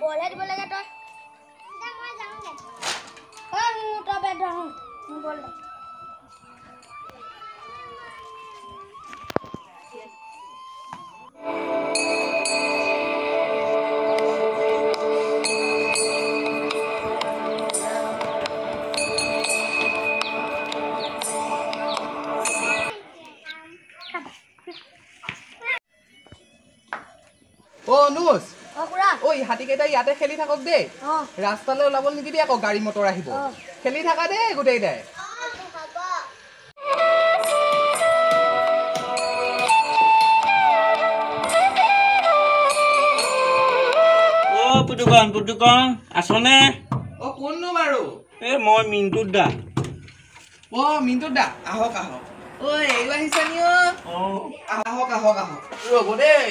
বলে দিব লাগে তই মই যাওঁ দে তই বেট ধৰ মোৰ বল দে অনুজ ঐ হাতীকেইটা ইয়াতে খেলি থাকক দেই ৰাস্তালৈ ওলাব নিদিবি আকৌ গাড়ী মটৰ আহিব খেলি থাকা দেই গোটেইটাই পুতুকন আছনে কোননো বাৰু মই মিন্টুৰ দা মিন্টুৰ দা আহক আহক ঐ এইও আহিছানি আহক আহক আহক ৰ'ব দেই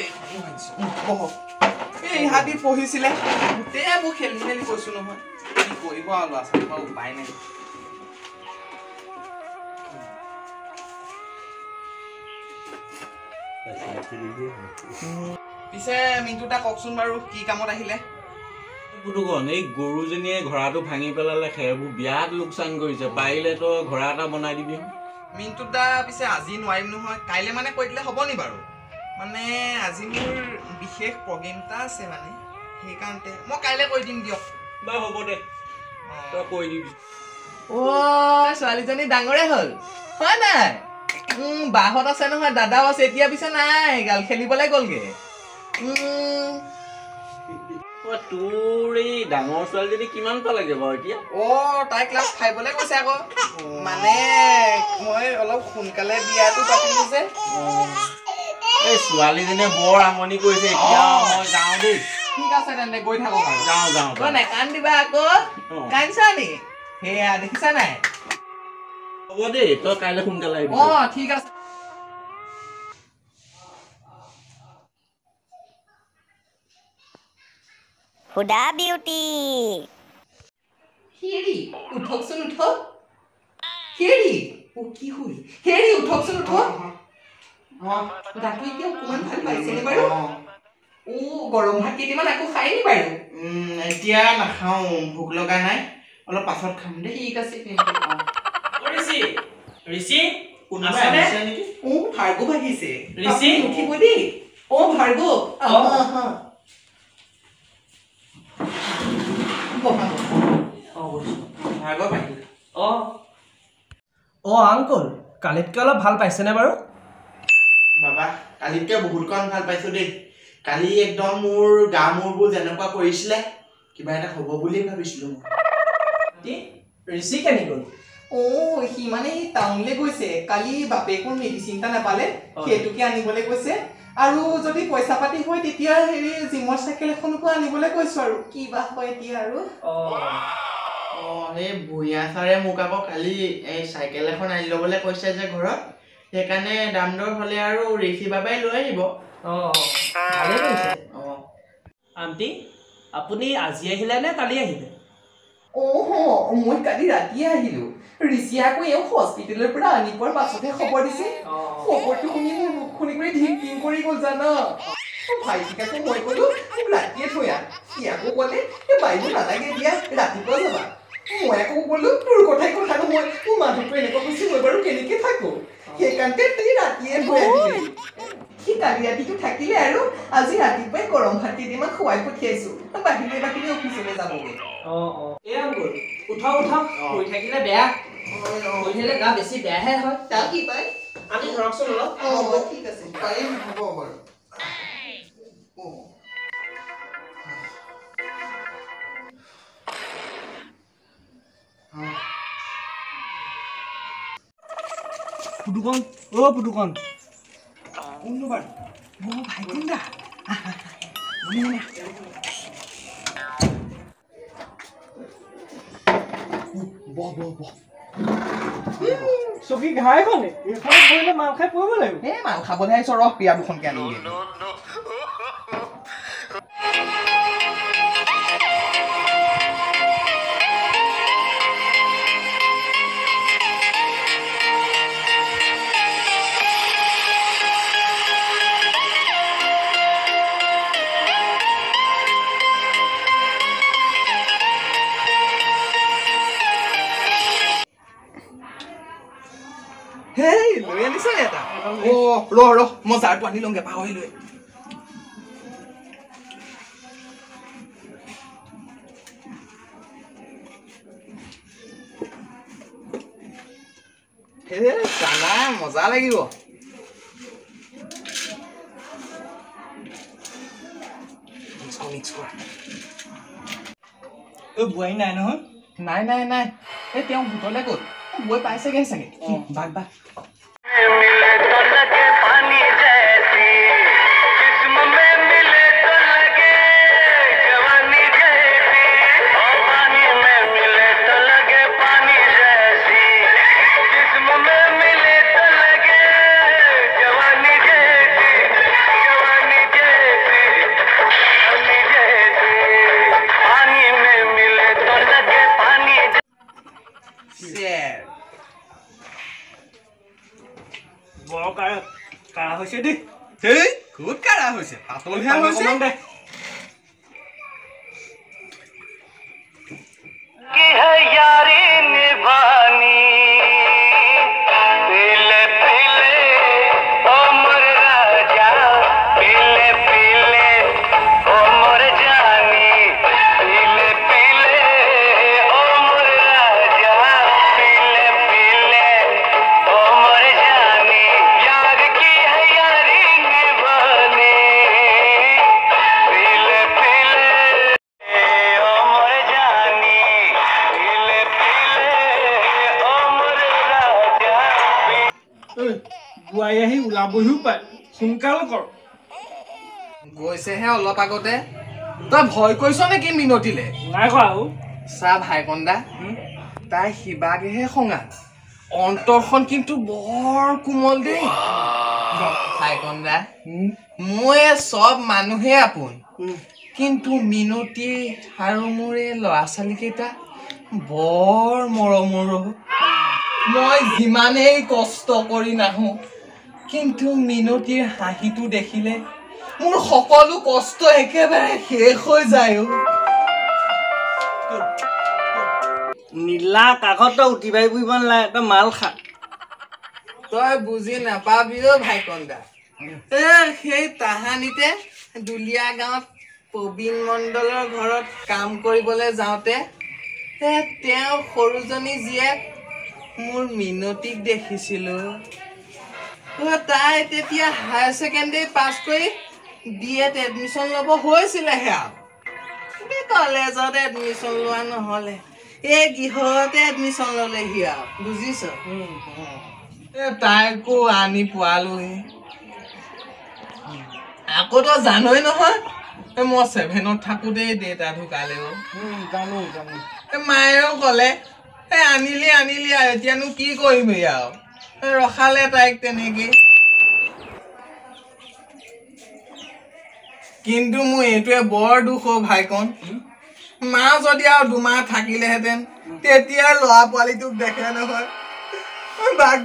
এই হাতী পঢ়িছিলে গোটেইবোৰ খেলি মেলি কৈছো নহয় কি কৰিব আৰু ল'ৰা ছোৱালী পৰা উপায় নাই পিছে মিন্টুদা কওকচোন বাৰু কি কামত আহিলে পুতুকন এই গৰুজনীয়ে ঘোঁৰাটো ভাঙি পেলালে সেইবোৰ বিৰাট লোকচান কৰিছে পাৰিলে তই ঘোঁৰা এটা বনাই দিবি মিন্টুদা পিছে আজি নোৱাৰিম নহয় কাইলৈ মানে কৈ দিলে হ'ব নি বাৰু মানে আজি মোৰ বিশেষ প্ৰগ্ৰেম এটা আছে মানে সেইকাৰণতে মই কাইলৈ কৈ দিম দিয়ক বাৰু হ'ব দে তই কৈ দিবি ছোৱালীজনী ডাঙৰে হ'ল হয় নাই বাহঁত আছে নহয় দাদাও আছে এতিয়া পিছে নাই গাল খেলিবলৈ গ'লগে তোৰ এই ডাঙৰ ছোৱালীজনী কিমান পালেগে বাৰু এতিয়া তাই ক্লাছ 5 কৈছে আকৌ মানে মই অলপ সোনকালে বিয়াটো পাতিলো যে এই ছোৱালীজনীয়ে বৰ আমনি কৰিছে এতিয়া মই যাওঁ দেই ঠিক আছে তেন্তে গৈ থাকক আৰু যাওঁ তই নেকান্দিবা আকৌ কান্দিছা নি সেয়া দেখিছা নাই হ'ব দেই তই কাইলৈ সোনকালে আহিবি ঠিক আছে হুদা বিউটি হেৰি উঠকচোন উঠক হেৰি কি হ'ল হেৰি উঠকচোন উঠক গাটো এতিয়া অকণমান ভাল পাইছেনে বাৰু গৰম ভাত কেইটামান আকৌ খায়নি বাৰু এতিয়া নাখাওঁ ভোক লগা নাই অলপ পাছত খাম দেই ঠিক আছে ভাৰ্গৱ আহিছে উঠিব দেই ভাৰ্গৱ আংকল কালিতকৈ অলপ ভাল পাইছেনে বাৰু বাবা কালিতকৈ বহুতকণ ভাল পাইছো দেই কালি একদম মোৰ গা মূৰবোৰ যেনেকুৱা কৰিছিলে কিবা এটা হ'ব বুলি ভাবিছিলো ঋষি কেনি গ'ল সি মানে টাউনলৈ গৈছে কালি বাপেকৰ মেডিচিন এটা নাপালে সেইটোকে আনিবলৈ কৈছে আৰু যদি পইচা পাতি হয় তেতিয়া হেৰি জিমৰ চাইকেল এখনকো আনিবলৈ কৈছো আৰু কি বা হয় এতিয়া আৰু এই ভূঞা ছাৰে মোক আকৌ কালি এই চাইকেল এখন আনি ল'বলৈ কৈছে যে ঘৰত সেইকাৰণে দাম দৰ হ'লে আৰু ঋষি বাবাই লৈ আহিব ভালেই কৰিছে আণ্টি আপুনি আজি আহিলে নে কালি আহিলে মই কালি ৰাতিয়ে আহিলো ঋষি আকৌ এওঁ হস্পিটেলৰ পৰা আনি পোৱাৰ পাছতহে খবৰ দিছে খবৰটো শুনি মোৰ মুখ শুনি কৰি ধিং ধিং কৰি গ'ল জানা ভাইটিক আকৌ মই ক'লো মোক ৰাতিয়ে থৈ আহ সি আকৌ ক'লে বাইদেউ নালাগে দিয়া ৰাতিপুৱা যাবা মই আকৌ ক'লো তোৰ কথাই কথা নহয় মোৰ মানুহটো এনেকুৱা বেছি মই বাৰু কেনেকৈ থাকো সেইকাৰণে তুই ৰাতিয়ে থৈ আহিলি সি কালি ৰাতিটো থাকিলে আৰু আজি ৰাতিপুৱাই গৰম ভাত কেইটামান খুৱাই পঠিয়াইছো বাহিৰে বাহিৰে অফিচলৈ যাবগৈ এই আংকল উঠক শুই থাকিলে বেয়া শুই থাকিলে গা বেছি বেয়াহে হয় তাৰ কি পায় আমি ধৰকচোন অলপ ঠিক আছে পাৰিম হ'ব বাৰু পুতুকন অনুবাৰ ভাইটিন দা চকী ঘাই খনে এইখনত পৰিলে মাল খাই পৰিব লাগিব মাল খাবলৈ আহিছ ৰহ পিয়া দুখনকে আনিবি লৈ আনিছ এটা ৰ মই জাৰটো আনি লওঁগে পাহৰিলোৱে জানা মজা লাগিব বোৱাৰী নাই নহয় নাই এই তেওঁ ভিতৰলে গ'ল বৈ পাইছেগে চাগে বাঘ বৰ কাঢ়া হৈছে দেই হেই খুব কাঢ়া হৈছে পাতলহে হৈছে की है यारी निभानी पीले पीले ओ मोर राजा पीले पीले ओ मोर जानी पीले पीले ओ मोर राजा पीले पीले ओ मोर जानी यार की है यारी निभानी पीले पीले ओ मोर जानी বোৱাৰী আহি ওলাবহিও পায় সোনকাল কৰ গৈছেহে অলপ আগতে তই ভয় কৰিছ নেকি মিনতিলে নাই কৰা আৰু চা ভাইকন্দা তাই শিৱাগেহে খঙা অন্তৰখন কিন্তু বৰ কোমল দেই ভাইকন্দা মই চব মানুহে আপোন কিন্তু মিনতি আৰু মোৰ এই ল'ৰা ছোৱালীকেইটা বৰ মৰমৰ মই যিমানেই কষ্ট কৰি নাহো কিন্তু মিনতিৰ হাঁহিটো দেখিলে মোৰ সকলো কষ্ট একেবাৰে শেষ হৈ যায় নীলা কাষত তই উঠি ভাই বুলিব নালাগে তই মাল খা তই বুজি নাপাবি ভাইকন্দা সেই তাহানিতে দুলীয়া গাঁৱত প্ৰবীণ মণ্ডলৰ ঘৰত কাম কৰিবলৈ যাওঁতে তেওঁ সৰুজনী জীয়েক মোৰ মিনতিক দেখিছিলো তাই তেতিয়া হায়াৰ ছেকেণ্ডেৰী পাছ কৰি BA-ত এডমিশ্যন ল'ব হৈছিলেহে আৰু কলেজত এডমিশ্যন লোৱা নহ'লে এই গৃহতে এডমিশ্যন ল'লেহি আৰু বুজিছ তাইকো আনি পোৱালোহি আকৌ তই জানই নহয় মই 7ত থাকোঁতেই দেউতা ঢুকালেও জানো মায়েও ক'লে আনিলি আৰু এতিয়ানো কি কৰিবি আৰু ৰখালে তাইক তেনেকে কিন্তু মোৰ এইটোৱে বৰ দুখ ভাইকন মা যদি আৰু 2 মাহ থাকিলেহেঁতেন তেতিয়া ল'ৰা পোৱালিটোক দেখে নহয় বাঘ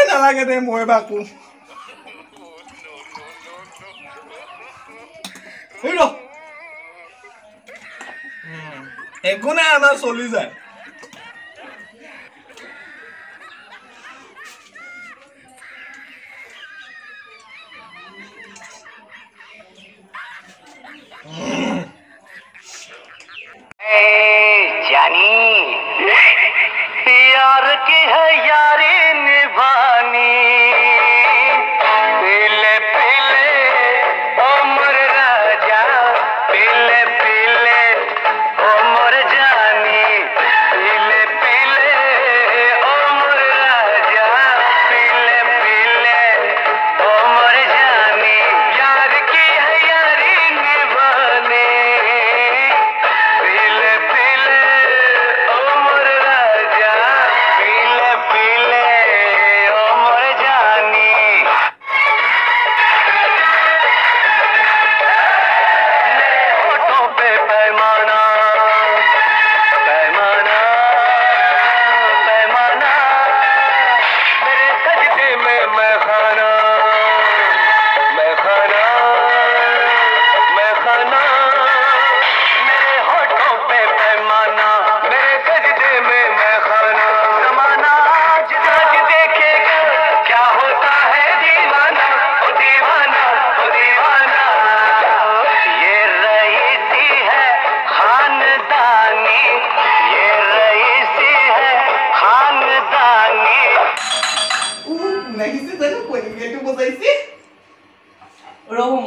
নালাগে দে মই বাকো একো নাই আমাৰ চলি যায় जानी यार की है यारी निभानी पीले पीले ओ मोर राजा पीले पीले ओ मोर जानी पीले पीले ओ मोर राजा पीले पीले ओ मोर जानी यार की है यारी निभानी पीले पीले ओ मोर राजा पीले पीले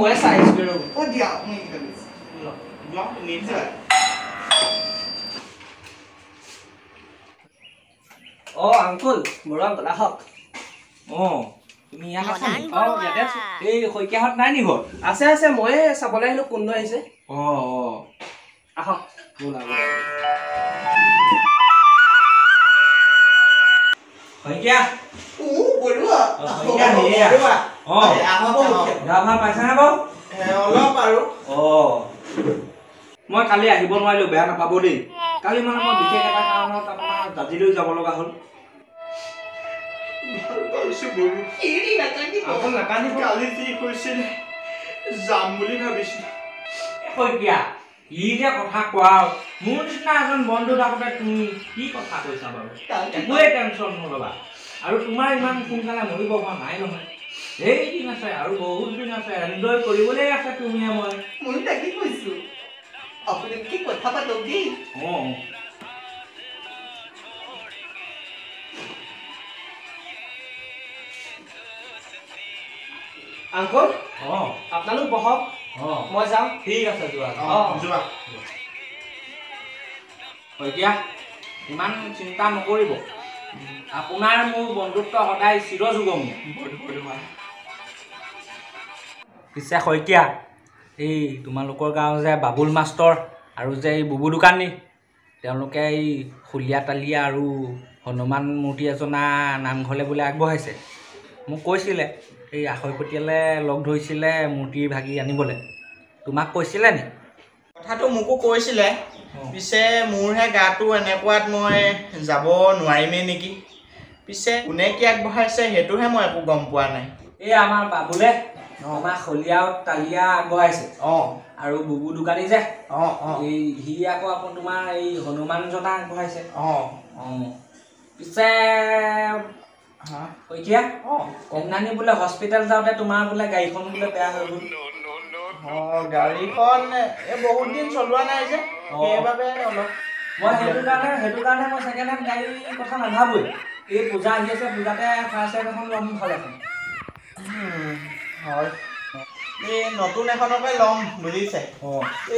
মই চাইছো ৰ অ দিয়া মই এইকেইটা দিছো লওক তুমি যা অ আংকুল মোৰ আংকুল আহক তুমি ইয়াত আছা নি? ইয়াতে আছো এই শইকীয়াহঁত নাই নি ঘৰত? আছে আছে মই চাবলৈ আহিলো কোন আহিছে আহক ব'লা শইকীয়া বৰুৱা শইকীয়া হেৰিয়া গা ভাল পাইছানে বাৰু? অলপ আৰু মই কালি আহিব নোৱাৰিলো, বেয়া নাপাব দেই। কালি মানে মই বিশেষ এটা কাৰণত আপোনাৰ দাদিলৈ যাব লগা হ'ল। আপুনি নাকান্দিব কালি যি কৈছিল যাম বুলি ভাবিছিলো শইকীয়া ই যে কথা কোৱা মোৰ নিচিনা এজন বন্ধু থাকোঁতে তুমি কি কথা কৈছা বাৰু? একোৱে টেনশ্যন নল'বা। আৰু তোমাৰ ইমান সোনকালে মৰিব হোৱা নাই নহয়, দিন আছে আৰু বহুত দিন আছে, এনজয় কৰিবলৈ আছে তুমিয়ে মই তাকে কৈছো আপুনি কি কথা পাতক দেই আংকুল আপোনালোক বহক মই যাওঁ ঠিক আছে যোৱা যোৱা শইকীয়া ইমান চিন্তা নকৰিব, আপোনাৰ মোৰ বন্ধুত্ব সদায় চিৰযুগমীয়া। পিছে শইকীয়া এই তোমালোকৰ গাঁৱৰ যে বাবুল মাষ্টৰ আৰু যে এই বুবু দোকানী তেওঁলোকে এই খুলীয়া তালিয়া আৰু হনুমান মূৰ্তি এজনা নামঘৰলৈ বোলে আগবঢ়াইছে। মোক কৈছিলে এই আখৈপতীয়ালৈ লগ ধৰিছিলে মূৰ্তি ভাগি আনিবলৈ, তোমাক কৈছিলে নি? কথাটো মোকো কৈছিলে, পিছে মোৰহে গাটো এনেকুৱাত মই যাব নোৱাৰিমেই নেকি। পিছে কোনে কি আগবঢ়াইছে সেইটোহে মই একো গম পোৱা নাই। এই আমাৰ বাবুলে আমাৰ খলীয়া তালিয়া আগবঢ়াইছে আৰু বুবু দোকানী যে এই সি আকৌ তোমাৰ এই হনুমান জনা আগবঢ়াইছে। পিছে শইকীয়া সেইদিনাখনি বোলে হস্পিটেল যাওঁতে তোমাৰ বোলে গাড়ীখন বোলে বেয়া হৈ গ'ল। গাড়ীখন বহুত দিন চলোৱা নাই যে সেইবাবে অলপ মই সেইটো কাৰণে মই ছেকেণ্ড হেণ্ড গাড়ীৰ কথা নাভাবোৱেই। এই পূজা আহি আছে, পূজাতে ফাৰ্ষ্ট হেণ্ড এখন ল'ম ভাল এখন। হয় এই নতুন এখনকে ল'ম বুজিছে।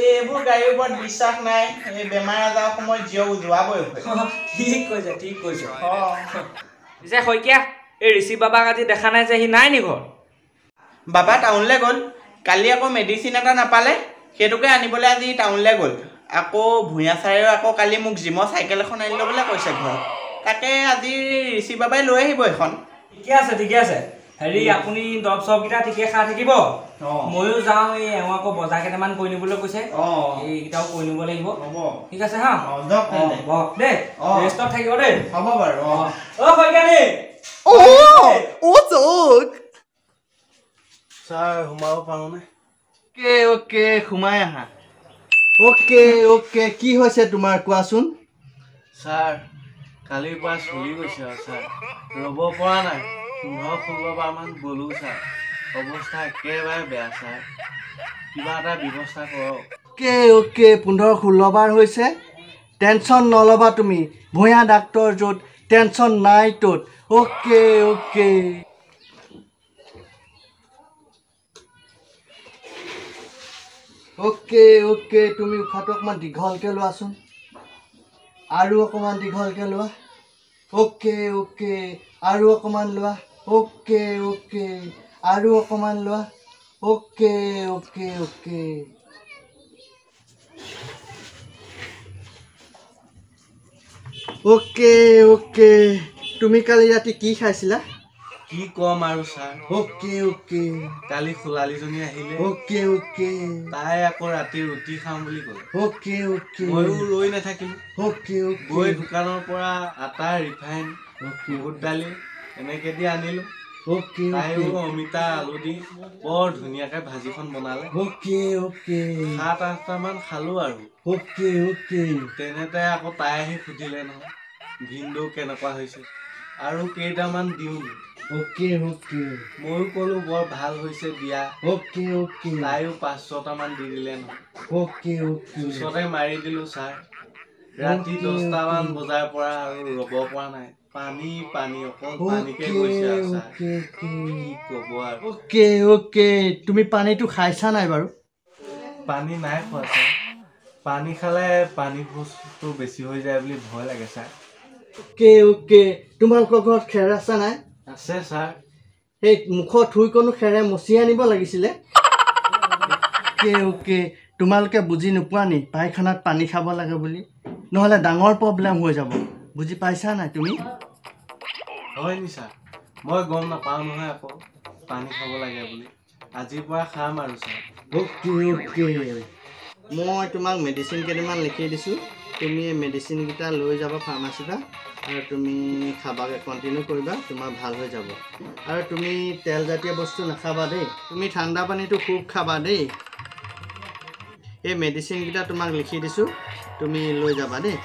এইবোৰ গাড়ীৰ ওপৰত বিশ্বাস নাই, এই বেমাৰ আজাৰৰ সময়ত যোৱাবই ঠিক কৈছে পিছে শইকীয়া এই ঋষি বাবাক আজি দেখা নাই যে, সি নাই নি ঘৰ? বাবা টাউনলৈ গ'ল, কালি আকৌ মেডিচিন এটা নাপালে, সেইটোকে আনিবলৈ আজি টাউনলৈ গ'ল। আকৌ ভূঞা ছাৰেও আকৌ কালি মোক জিমৰ চাইকেল এখন আনি ল'বলৈ কৈছে ঘৰত, তাকে আজি ঋষি বাবাই লৈ আহিব এখন। ঠিকে আছে হেৰি আপুনি দৰৱ চৰবকেইটা ঠিকে খাই থাকিব, ময়ো যাওঁ। এই এওঁ আকৌ বজাৰ কেইটামান কৰি নিবলৈ কৈছে, এইকেইটাও কৰি নিব লাগিব। ঠিক আছে হা দেই, ৰেষ্টত থাকিব দেই। হ'ব বাৰু শইকীয়া দেই ছাৰ সোমাব পাৰোঁনে? অ'কে সোমাই আহা। অ'কে কি হৈছে তোমাৰ কোৱাচোন। ছাৰ কালিৰ পৰা চলি গৈছে আৰু ছাৰ, ৰ'ব পৰা নাই। 15-16 বাৰমান গ'লোঁ ছাৰ, অৱস্থা একেবাৰে বেয়া ছাৰ, কিবা এটা ব্যৱস্থা কৰক। অ'কে 15-16 বাৰ হৈছে, টেনশ্যন নল'বা তুমি, ভূঞা ডাক্তৰ য'ত টেনশ্যন নাই ত'ত। অ'কে তুমি উশাহটো অকণমান দীঘলকৈ লোৱাচোন, আৰু অকণমান দীঘলকৈ লোৱা। অ'কে আৰু অকণমান লোৱা। অ'কে আৰু অকণমান লোৱা। অ'কে তুমি কালি ৰাতি কি খাইছিলা? কি ক'ম আৰু ছাৰ, অ'কে কালি খোলালীজনী আহিলে, তাই আকৌ ৰাতি ৰুটি খাম বুলি ক'লে। ময়ো ৰৈ নাথাকিলোঁ, গৈ দোকানৰ পৰা আটা, ৰিফাইন, বুট দালি এনেকৈ দি আনিলোঁ। তাইও অমিতা আলু দি বৰ ধুনীয়াকৈ ভাজিখন বনালে। 7-8টামান খালোঁ আৰু তেনেতে আকৌ তাই আহি সুধিলে নহয় ভিনদেউ কেনেকুৱা হৈছে আৰু কেইটামান দিওঁ। ময়ো ক'লোঁ বৰ ভাল হৈছে দিয়া। তাইও 5-6টামান দি দিলে নহয়। ওচৰতে মাৰি দিলোঁ ছাৰ, ৰাতি 10টামান বজাৰ পৰা আৰু ৰ'ব পৰা নাই। পানী পানী অকল পানীকে কৈছে আৰু ছাৰ কি ক'ব আৰু অ'কে অ'কে তুমি পানীটো খাইছা নাই বাৰু পানী নাই খোৱা ছাৰ পানী খালে পানী বস্তু বেছি হৈ যায় বুলি ভয় লাগে ছাৰ অ'কে অ'কে তোমালোকৰ ঘৰত খেৰ আছে নাই আছে ছাৰ সেই মুখত থুইকণো খেৰে মচি আনিব লাগিছিলে অ'কে অ'কে তোমালোকে বুজি নোপোৱা নি পায়খানাত পানী খাব লাগে বুলি নহ'লে ডাঙৰ প্ৰব্লেম হৈ যাব বুজি পাইছা নাই তুমি হয় নি ছাৰ মই গম নাপাওঁ নহয় আকৌ পানী খাব লাগে বুলি আজিৰ পৰা খাম আৰু ছাৰ অ'কে অ'কে মই তোমাক মেডিচিন কেইটামান লিখি দিছোঁ তুমি এই মেডিচিনকেইটা লৈ যাবা ফাৰ্মাচীৰ পৰা আৰু তুমি খাবাকে কণ্টিনিউ কৰিবা তোমাৰ ভাল হৈ যাব আৰু তুমি তেলজাতীয় বস্তু নাখাবা দেই তুমি ঠাণ্ডা পানীটো খুব খাবা দেই এই মেডিচিনকেইটা তোমাক লিখি দিছোঁ তুমি লৈ যাবা দেই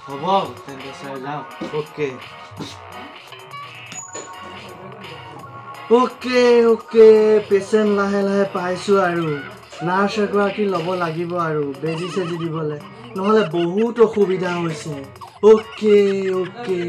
হ'ব তেন্তে ছাৰ যাওঁ অ'কে অ'কে অ'কে পেচেণ্ট লাহে লাহে পাইছোঁ আৰু নাৰ্ছ এগৰাকী ল'ব লাগিব আৰু বেজি চেজি দিবলৈ নহ'লে বহুত অসুবিধা হৈছে অ'কে অ'কে